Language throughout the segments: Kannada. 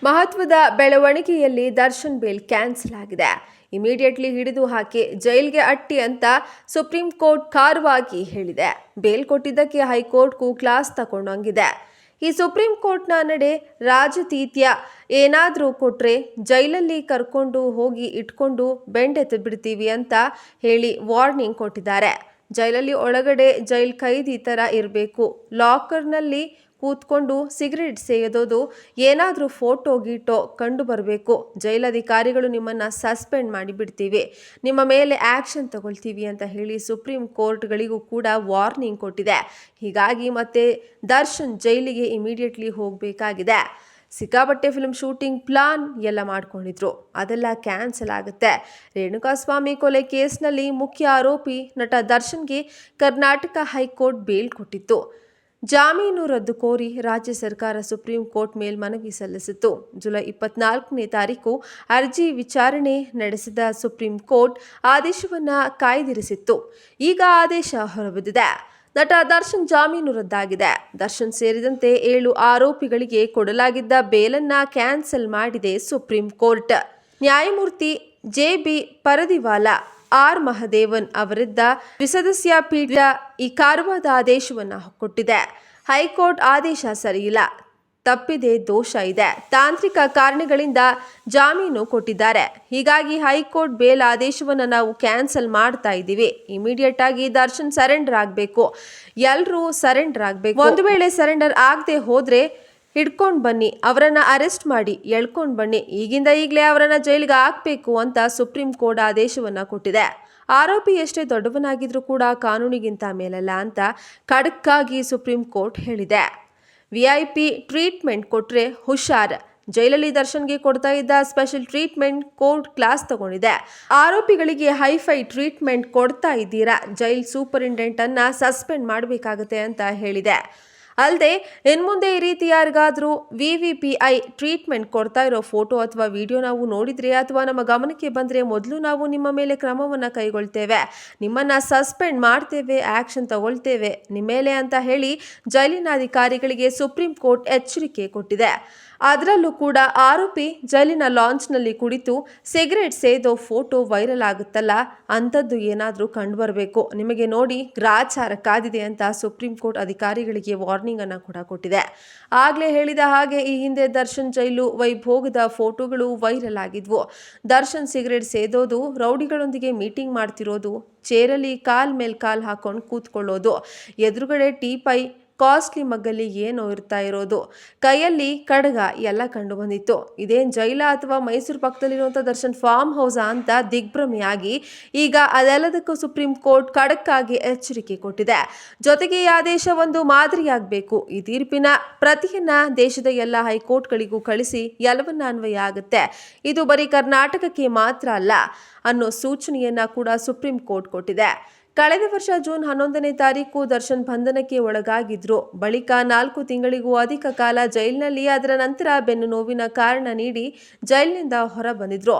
ಮಹತ್ವದ ಬೆಳವಣಿಗೆಯಲ್ಲಿ ದರ್ಶನ್ ಬೇಲ್ ಕ್ಯಾನ್ಸಲ್ ಆಗಿದೆ. ಇಮಿಡಿಯೇಟ್ಲಿ ಹಿಡಿದು ಹಾಕಿ ಜೈಲ್ಗೆ ಅಟ್ಟಿ ಅಂತ ಸುಪ್ರೀಂ ಕೋರ್ಟ್ ಖಾರವಾಗಿ ಹೇಳಿದೆ. ಬೇಲ್ ಕೊಟ್ಟಿದ್ದಕ್ಕೆ ಹೈಕೋರ್ಟ್ಗೂ ಕ್ಲಾಸ್ ತಗೊಂಡಂಗಿದೆ. ಈ ಸುಪ್ರೀಂ ಕೋರ್ಟ್ನ ನಡೆ ರಾಜತೀತ್ಯ. ಏನಾದರೂ ಕೊಟ್ರೆ ಜೈಲಲ್ಲಿ ಕರ್ಕೊಂಡು ಹೋಗಿ ಇಟ್ಕೊಂಡು ಬೆಂಡೆತ್ತು ಬಿಡ್ತೀವಿ ಅಂತ ಹೇಳಿ ವಾರ್ನಿಂಗ್ ಕೊಟ್ಟಿದ್ದಾರೆ. ಜೈಲಲ್ಲಿ ಒಳಗಡೆ ಜೈಲ್ ಖೈದಿ ಥರ ಇರಬೇಕು. ಲಾಕರ್ನಲ್ಲಿ ಕೂತ್ಕೊಂಡು ಸಿಗರೇಟ್ ಸೇದೋದು, ಏನಾದರೂ ಫೋಟೋ ಗೀಟೋ ಕಂಡು ಬರಬೇಕು. ಜೈಲಧಿಕಾರಿಗಳು ನಿಮ್ಮನ್ನು ಸಸ್ಪೆಂಡ್ ಮಾಡಿಬಿಡ್ತೀವಿ, ನಿಮ್ಮ ಮೇಲೆ ಆ್ಯಕ್ಷನ್ ತಗೊಳ್ತೀವಿ ಅಂತ ಹೇಳಿ ಸುಪ್ರೀಂ ಕೋರ್ಟ್ಗಳಿಗೂ ಕೂಡ ವಾರ್ನಿಂಗ್ ಕೊಟ್ಟಿದೆ. ಹೀಗಾಗಿ ಮತ್ತೆ ದರ್ಶನ್ ಜೈಲಿಗೆ ಇಮಿಡಿಯೇಟ್ಲಿ ಹೋಗಬೇಕಾಗಿದೆ. ಸಿಕ್ಕಾಪಟ್ಟೆ ಫಿಲ್ಮ್ ಶೂಟಿಂಗ್ ಪ್ಲಾನ್ ಎಲ್ಲ ಮಾಡ್ಕೊಂಡಿದ್ರು, ಅದೆಲ್ಲ ಕ್ಯಾನ್ಸಲ್ ಆಗುತ್ತೆ. ರೇಣುಕಾಸ್ವಾಮಿ ಕೊಲೆ ಕೇಸ್ನಲ್ಲಿ ಮುಖ್ಯ ಆರೋಪಿ ನಟ ದರ್ಶನ್ಗೆ ಕರ್ನಾಟಕ ಹೈಕೋರ್ಟ್ ಬೇಲ್ ಕೊಟ್ಟಿತ್ತು. ಜಾಮೀನು ರದ್ದು ಕೋರಿ ರಾಜ್ಯ ಸರ್ಕಾರ ಸುಪ್ರೀಂ ಕೋರ್ಟ್ ಮೇಲ್ಮನವಿ ಸಲ್ಲಿಸಿತ್ತು. ಜುಲೈ 24ನೇ ತಾರೀಕು ಅರ್ಜಿ ವಿಚಾರಣೆ ನಡೆಸಿದ ಸುಪ್ರೀಂ ಕೋರ್ಟ್ ಆದೇಶವನ್ನು ಕಾಯ್ದಿರಿಸಿತ್ತು. ಈಗ ಆದೇಶ ಹೊರಬಿದ್ದಿದೆ. ನಟ ದರ್ಶನ್ ಜಾಮೀನು ರದ್ದಾಗಿದೆ. ದರ್ಶನ್ ಸೇರಿದಂತೆ 7 ಆರೋಪಿಗಳಿಗೆ ಕೊಡಲಾಗಿದ್ದ ಬೇಲನ್ನ ಕ್ಯಾನ್ಸಲ್ ಮಾಡಿದೆ ಸುಪ್ರೀಂ ಕೋರ್ಟ್. ನ್ಯಾಯಮೂರ್ತಿ ಜೆ.ಬಿ. ಪರದಿವಾಲಾ, ಆರ್. ಮಹದೇವನ್ ಅವರಿದ್ದ ದ್ವಿಸದಸ್ಯ ಪೀಠ ಈ ಖಾರವಾದ ಆದೇಶವನ್ನು ಕೊಟ್ಟಿದೆ. ಹೈಕೋರ್ಟ್ ಆದೇಶ ಸರಿಯಿಲ್ಲ, ತಪ್ಪಿದೆ, ದೋಷ ಇದೆ, ತಾಂತ್ರಿಕ ಕಾರಣಗಳಿಂದ ಜಾಮೀನು ಕೊಟ್ಟಿದ್ದಾರೆ. ಹೀಗಾಗಿ ಹೈಕೋರ್ಟ್ ಬೇಲ್ ಆದೇಶವನ್ನು ನಾವು ಕ್ಯಾನ್ಸಲ್ ಮಾಡ್ತಾ ಇದ್ದೀವಿ. ಇಮಿಡಿಯೇಟ್ ಆಗಿ ದರ್ಶನ್ ಸರೆಂಡರ್ ಆಗಬೇಕು, ಎಲ್ಲರೂ ಸರೆಂಡರ್ ಆಗಬೇಕು. ಒಂದು ವೇಳೆ ಸರೆಂಡರ್ ಆಗದೆ ಹೋದ್ರೆ ಹಿಡ್ಕೊಂಡು ಬನ್ನಿ, ಅವರನ್ನು ಅರೆಸ್ಟ್ ಮಾಡಿ ಎಳ್ಕೊಂಡು ಬನ್ನಿ, ಈಗಿಂದ ಈಗಲೇ ಅವರನ್ನು ಜೈಲಿಗೆ ಹಾಕಬೇಕು ಅಂತ ಸುಪ್ರೀಂ ಕೋರ್ಟ್ ಆದೇಶವನ್ನು ಕೊಟ್ಟಿದೆ. ಆರೋಪಿ ಎಷ್ಟೇ ದೊಡ್ಡವನಾಗಿದ್ರೂ ಕೂಡ ಕಾನೂನಿಗಿಂತ ಮೇಲಲ್ಲ ಅಂತ ಖಡಕ್ಕಾಗಿ ಸುಪ್ರೀಂ ಕೋರ್ಟ್ ಹೇಳಿದೆ. VIP ಟ್ರೀಟ್ಮೆಂಟ್ ಕೊಟ್ರೆ ಹುಷಾರ್. ಜೈಲಲ್ಲಿ ದರ್ಶನ್ಗೆ ಕೊಡ್ತಾ ಇದ್ದ ಸ್ಪೆಷಲ್ ಟ್ರೀಟ್ಮೆಂಟ್ ಕೋರ್ಟ್ ಕ್ಲಾಸ್ ತಗೊಂಡಿದೆ. ಆರೋಪಿಗಳಿಗೆ ಹೈಫೈ ಟ್ರೀಟ್ಮೆಂಟ್ ಕೊಡ್ತಾ ಇದ್ದೀರಾ, ಜೈಲ್ ಸೂಪರಿಂಟೆಂಡೆಂಟ್ ಅನ್ನ ಸಸ್ಪೆಂಡ್ ಮಾಡಬೇಕಾಗುತ್ತೆ ಅಂತ ಹೇಳಿದೆ. ಅಲ್ಲದೆ ಇನ್ಮುಂದೆ ಈ ರೀತಿ ಯಾರಿಗಾದರೂ VVPI ಟ್ರೀಟ್ಮೆಂಟ್ ಕೊಡ್ತಾ ಇರೋ ಫೋಟೋ ಅಥವಾ ವಿಡಿಯೋ ನಾವು ನೋಡಿದ್ರೆ ಅಥವಾ ನಮ್ಮ ಗಮನಕ್ಕೆ ಬಂದರೆ ಮೊದಲು ನಾವು ನಿಮ್ಮ ಮೇಲೆ ಕ್ರಮವನ್ನು ಕೈಗೊಳ್ತೇವೆ, ನಿಮ್ಮನ್ನು ಸಸ್ಪೆಂಡ್ ಮಾಡ್ತೇವೆ, ಆ್ಯಕ್ಷನ್ ತಗೊಳ್ತೇವೆ ನಿಮ್ಮ ಮೇಲೆ ಅಂತ ಹೇಳಿ ಜೈಲಿನ ಅಧಿಕಾರಿಗಳಿಗೆ ಸುಪ್ರೀಂ ಕೋರ್ಟ್ ಎಚ್ಚರಿಕೆ ಕೊಟ್ಟಿದೆ. ಅದರಲ್ಲೂ ಕೂಡ ಆರೋಪಿ ಜೈಲಿನ ಲಾಂಚ್ನಲ್ಲಿ ಕುಳಿತು ಸಿಗರೇಟ್ ಸೇದೋ ಫೋಟೋ ವೈರಲ್ ಆಗುತ್ತಲ್ಲ, ಅಂಥದ್ದು ಏನಾದರೂ ಕಂಡುಬರಬೇಕು, ನಿಮಗೆ ನೋಡಿ ಗ್ರಾಚಾರ ಕಾದಿದೆ ಅಂತ ಸುಪ್ರೀಂ ಕೋರ್ಟ್ ಅಧಿಕಾರಿಗಳಿಗೆ ವಾರ್ನಿಂಗ್ ಅನ್ನು ಕೂಡ ಕೊಟ್ಟಿದೆ. ಆಗಲೇ ಹೇಳಿದ ಹಾಗೆ ಈ ಹಿಂದೆ ದರ್ಶನ್ ಜೈಲು ವೈಭೋಗದ ಫೋಟೋಗಳು ವೈರಲ್ ಆಗಿದ್ವು. ದರ್ಶನ್ ಸಿಗರೇಟ್ ಸೇದೋದು, ರೌಡಿಗಳೊಂದಿಗೆ ಮೀಟಿಂಗ್ ಮಾಡ್ತಿರೋದು, ಚೇರಲ್ಲಿ ಕಾಲ್ ಮೇಲೆ ಕಾಲ್ ಹಾಕೊಂಡು ಕೂತ್ಕೊಳ್ಳೋದು, ಎದುರುಗಡೆ ಟೀಪೈ ಕಾಸ್ಟ್ಲಿ ಮಗ್ಗಲ್ಲಿ ಏನೋ ಇರ್ತಾ ಇರೋದು, ಕೈಯಲ್ಲಿ ಕಡಗ ಎಲ್ಲ ಕಂಡು ಬಂದಿತ್ತು. ಇದೇನು ಜೈಲ ಅಥವಾ ಮೈಸೂರು ಪಕ್ಕದಲ್ಲಿರುವಂಥ ದರ್ಶನ್ ಫಾರ್ಮ್ ಹೌಸಾ ಅಂತ ದಿಗ್ಭ್ರಮೆಯಾಗಿ ಈಗ ಅದೆಲ್ಲದಕ್ಕೂ ಸುಪ್ರೀಂ ಕೋರ್ಟ್ ಖಡಕ್ಕಾಗಿ ಎಚ್ಚರಿಕೆ ಕೊಟ್ಟಿದೆ. ಜೊತೆಗೆ ಈ ಆದೇಶ ಒಂದು ಮಾದರಿಯಾಗಬೇಕು. ಈ ತೀರ್ಪಿನ ಪ್ರತಿಯನ್ನ ದೇಶದ ಎಲ್ಲ ಹೈಕೋರ್ಟ್ಗಳಿಗೂ ಕಳಿಸಿ ಎಲ್ಲವನ್ನ ಅನ್ವಯ ಆಗುತ್ತೆ. ಇದು ಬರೀ ಕರ್ನಾಟಕಕ್ಕೆ ಮಾತ್ರ ಅಲ್ಲ ಅನ್ನೋ ಸೂಚನೆಯನ್ನ ಕೂಡ ಸುಪ್ರೀಂ ಕೋರ್ಟ್ ಕೊಟ್ಟಿದೆ. ಕಳೆದ ವರ್ಷ ಜೂನ್ 11ನೇ ತಾರೀಕು ದರ್ಶನ್ ಬಂಧನಕ್ಕೆ ಒಳಗಾಗಿದ್ರು. ಬಳಿಕ 4 ತಿಂಗಳಿಗೂ ಅಧಿಕ ಕಾಲ ಜೈಲಿನಲ್ಲಿ, ಅದರ ನಂತರ ಬೆನ್ನು ನೋವಿನ ಕಾರಣ ನೀಡಿ ಜೈಲಿನಿಂದ ಹೊರ ಬಂದಿದ್ರು.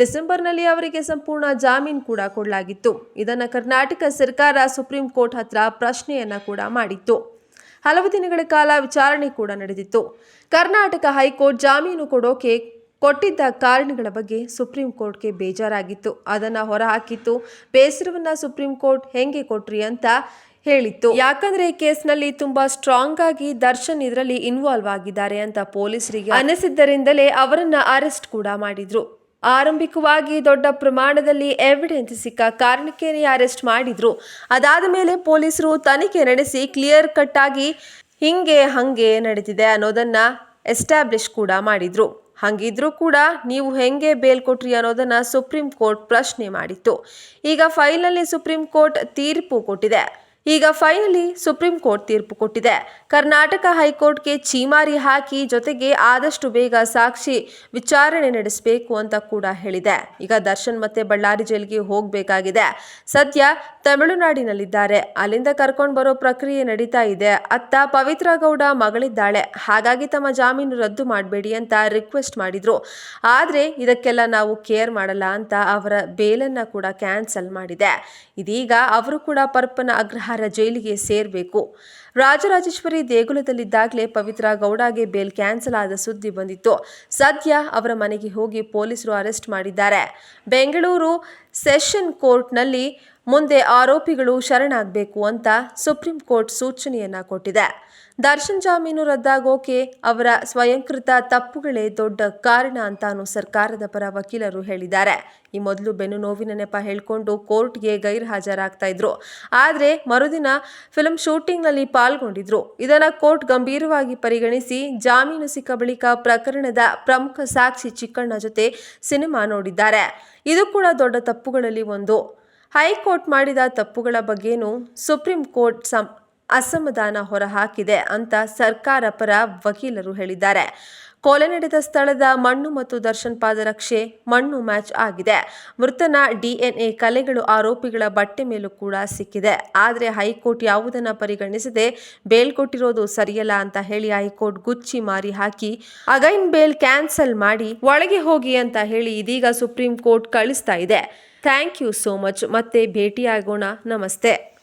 ಡಿಸೆಂಬರ್ನಲ್ಲಿ ಅವರಿಗೆ ಸಂಪೂರ್ಣ ಜಾಮೀನು ಕೂಡ ಕೊಡಲಾಗಿತ್ತು. ಇದನ್ನು ಕರ್ನಾಟಕ ಸರ್ಕಾರ ಸುಪ್ರೀಂ ಕೋರ್ಟ್ ಹತ್ರ ಪ್ರಶ್ನೆಯನ್ನ ಕೂಡ ಮಾಡಿತ್ತು. ಹಲವು ದಿನಗಳ ಕಾಲ ವಿಚಾರಣೆ ಕೂಡ ನಡೆದಿತ್ತು. ಕರ್ನಾಟಕ ಹೈಕೋರ್ಟ್ ಜಾಮೀನು ಕೊಟ್ಟಿದ್ದ ಕಾರಣಗಳ ಬಗ್ಗೆ ಸುಪ್ರೀಂ ಕೋರ್ಟ್ಗೆ ಬೇಜಾರಾಗಿತ್ತು. ಅದನ್ನು ಹೊರಹಾಕಿತ್ತು. ಬೇಸರವನ್ನ ಸುಪ್ರೀಂ ಕೋರ್ಟ್ ಹೆಂಗೆ ಕೊಟ್ರಿ ಅಂತ ಹೇಳಿತ್ತು. ಯಾಕಂದ್ರೆ ಈ ಕೇಸ್ನಲ್ಲಿ ತುಂಬಾ ಸ್ಟ್ರಾಂಗ್ ಆಗಿ ದರ್ಶನ್ ಇದರಲ್ಲಿ ಇನ್ವಾಲ್ವ್ ಆಗಿದ್ದಾರೆ ಅಂತ ಪೊಲೀಸರಿಗೆ ಅನಿಸಿದ್ದರಿಂದಲೇ ಅವರನ್ನ ಅರೆಸ್ಟ್ ಕೂಡ ಮಾಡಿದ್ರು. ಆರಂಭಿಕವಾಗಿ ದೊಡ್ಡ ಪ್ರಮಾಣದಲ್ಲಿ ಎವಿಡೆನ್ಸ್ ಸಿಕ್ಕ ಕಾರಣಕ್ಕೆ ಅರೆಸ್ಟ್ ಮಾಡಿದ್ರು. ಅದಾದ ಮೇಲೆ ಪೊಲೀಸರು ತನಿಖೆ ನಡೆಸಿ ಕ್ಲಿಯರ್ ಕಟ್ ಆಗಿ ಹಿಂಗೆ ಹಂಗೆ ನಡೆದಿದೆ ಅನ್ನೋದನ್ನ ಎಸ್ಟಾಬ್ಲಿಷ್ ಕೂಡ ಮಾಡಿದ್ರು. ಹಂಗಿದ್ರೂ ಕೂಡ ನೀವು ಹೆಂಗೆ ಬೇಲ್ ಕೊಟ್ರಿ ಅನ್ನೋದನ್ನ ಸುಪ್ರೀಂ ಕೋರ್ಟ್ ಪ್ರಶ್ನೆ ಮಾಡಿತ್ತು. ಈಗ ಫೈನಲಿ ಸುಪ್ರೀಂ ಕೋರ್ಟ್ ತೀರ್ಪು ಕೊಟ್ಟಿದೆ. ಕರ್ನಾಟಕ ಹೈಕೋರ್ಟ್ಗೆ ಛೀಮಾರಿ ಹಾಕಿ ಜೊತೆಗೆ ಆದಷ್ಟು ಬೇಗ ಸಾಕ್ಷಿ ವಿಚಾರಣೆ ನಡೆಸಬೇಕು ಅಂತ ಕೂಡ ಹೇಳಿದೆ. ಈಗ ದರ್ಶನ್ ಮತ್ತೆ ಬಳ್ಳಾರಿ ಜೈಲಿಗೆ ಹೋಗಬೇಕಾಗಿದೆ. ಸದ್ಯ ತಮಿಳುನಾಡಿನಲ್ಲಿದ್ದಾರೆ. ಅಲ್ಲಿಂದ ಕರ್ಕೊಂಡು ಬರೋ ಪ್ರಕ್ರಿಯೆ ನಡೀತಾ ಇದೆ. ಅತ್ತ ಪವಿತ್ರ ಗೌಡ ಮಗಳಿದ್ದಾಳೆ. ಹಾಗಾಗಿ ತಮ್ಮ ಜಾಮೀನು ರದ್ದು ಮಾಡಬೇಡಿ ಅಂತ ರಿಕ್ವೆಸ್ಟ್ ಮಾಡಿದ್ರು. ಆದರೆ ಇದಕ್ಕೆಲ್ಲ ನಾವು ಕೇರ್ ಮಾಡಲ್ಲ ಅಂತ ಅವರ ಬೇಲನ್ನ ಕೂಡ ಕ್ಯಾನ್ಸಲ್ ಮಾಡಿದೆ. ಇದೀಗ ಅವರು ಕೂಡ ಪರಪ್ಪನ ಆಗ್ರಹ ತಿಹಾರ ಜೈಲಿಗೆ ಸೇರಬೇಕು. ರಾಜರಾಜೇಶ್ವರಿ ದೇಗುಲದಲ್ಲಿದ್ದಾಗಲೇ ಪವಿತ್ರ ಗೌಡಗೆ ಬೇಲ್ ಕ್ಯಾನ್ಸಲ್ ಆದ ಸುದ್ದಿ ಬಂದಿತ್ತು. ಸದ್ಯ ಅವರ ಮನೆಗೆ ಹೋಗಿ ಪೊಲೀಸರು ಅರೆಸ್ಟ್ ಮಾಡಿದ್ದಾರೆ. ಬೆಂಗಳೂರು ಸೆಷನ್ ಕೋರ್ಟ್ನಲ್ಲಿ ಮುಂದೆ ಆರೋಪಿಗಳು ಶರಣಾಗಬೇಕು ಅಂತ ಸುಪ್ರೀಂ ಕೋರ್ಟ್ ಸೂಚನೆಯನ್ನ ಕೊಟ್ಟಿದೆ. ದರ್ಶನ್ ಜಾಮೀನು ರದ್ದಾಗೋಕೆ ಅವರ ಸ್ವಯಂಕೃತ ತಪ್ಪುಗಳೇ ದೊಡ್ಡ ಕಾರಣ ಅಂತಾನು ಸರ್ಕಾರದ ಪರ ವಕೀಲರು ಹೇಳಿದ್ದಾರೆ. ಈ ಮೊದಲು ಬೆನ್ನು ನೋವಿನ ನೆಪ ಹೇಳ್ಕೊಂಡು ಕೋರ್ಟ್ಗೆ ಗೈರು ಹಾಜರಾಗ್ತಾ ಇದ್ರು. ಆದರೆ ಮರುದಿನ ಫಿಲ್ಮ್ ಶೂಟಿಂಗ್ನಲ್ಲಿ ಪಾಲ್ಗೊಂಡಿದ್ರು. ಇದನ್ನ ಕೋರ್ಟ್ ಗಂಭೀರವಾಗಿ ಪರಿಗಣಿಸಿ ಜಾಮೀನು ಸಿಕ್ಕ ಬಳಿಕ ಪ್ರಕರಣದ ಪ್ರಮುಖ ಸಾಕ್ಷಿ ಚಿಕ್ಕಣ್ಣ ಜೊತೆ ಸಿನಿಮಾ ನೋಡಿದ್ದಾರೆ. ಇದು ಕೂಡ ದೊಡ್ಡ ತಪ್ಪುಗಳಲ್ಲಿ ಒಂದು. ಹೈಕೋರ್ಟ್ ಮಾಡಿದ ತಪ್ಪುಗಳ ಬಗ್ಗೆನೂ ಸುಪ್ರೀಂ ಕೋರ್ಟ್ ಅಸಮಾಧಾನ ಹೊರಹಾಕಿದೆ ಅಂತ ಸರ್ಕಾರ ಪರ ವಕೀಲರು ಹೇಳಿದ್ದಾರೆ. ಕೊಲೆ ನಡೆದ ಸ್ಥಳದ ಮಣ್ಣು ಮತ್ತು ದರ್ಶನ್ ಪಾದರಕ್ಷೆ ಮಣ್ಣು ಮ್ಯಾಚ್ ಆಗಿದೆ. ಮೃತನ DNA ಕಲೆಗಳು ಆರೋಪಿಗಳ ಬಟ್ಟೆ ಮೇಲೂ ಕೂಡ ಸಿಕ್ಕಿದೆ. ಆದರೆ ಹೈಕೋರ್ಟ್ ಯಾವುದನ್ನ ಪರಿಗಣಿಸದೆ ಬೇಲ್ ಕೊಟ್ಟಿರೋದು ಸರಿಯಲ್ಲ ಅಂತ ಹೇಳಿ ಹೈಕೋರ್ಟ್ ಗುಚ್ಚಿ ಮಾರಿ ಹಾಕಿ ಅಗೈನ್ ಬೇಲ್ ಕ್ಯಾನ್ಸಲ್ ಮಾಡಿ ಒಳಗೆ ಹೋಗಿ ಅಂತ ಹೇಳಿ ಇದೀಗ ಸುಪ್ರೀಂ ಕೋರ್ಟ್ ಕಳಿಸ್ತಾ ಇದೆ. Thank you so much. ಮತ್ತೆ ಭೇಟಿಯಾಗೋಣ. ನಮಸ್ತೆ.